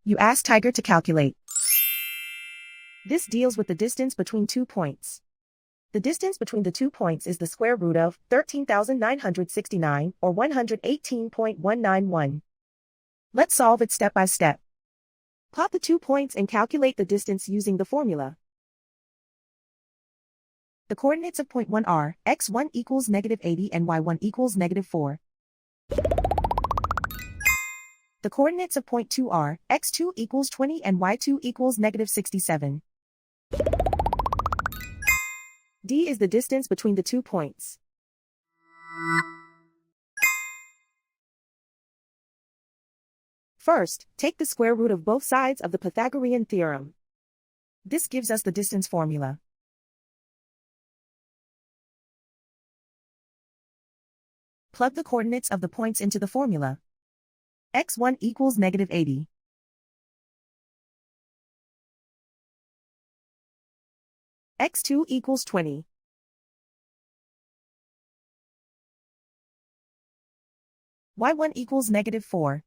You ask Tiger to calculate. This deals with the distance between 2 points. The distance between the 2 points is the square root of 13,969, or 118.191. Let's solve it step by step. Plot the 2 points and calculate the distance using the formula. The coordinates of point 1 are x1 equals -80 and y1 equals -4. The coordinates of point 2 are x2 equals 20 and y2 equals -67. D is the distance between the 2 points. First, take the square root of both sides of the Pythagorean theorem. This gives us the distance formula. Plug the coordinates of the points into the formula. x1 equals -80. x2 equals 20. y1 equals -4.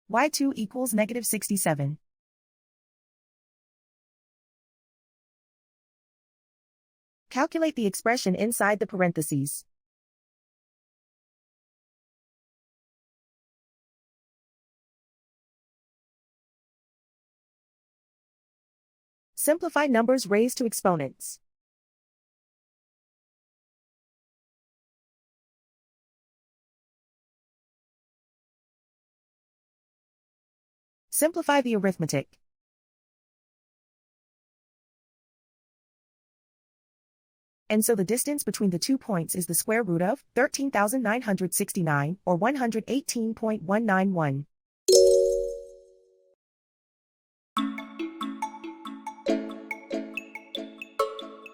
y2 equals -67. Calculate the expression inside the parentheses. Simplify numbers raised to exponents. Simplify the arithmetic. And so the distance between the 2 points is the square root of 13,969, or 118.191.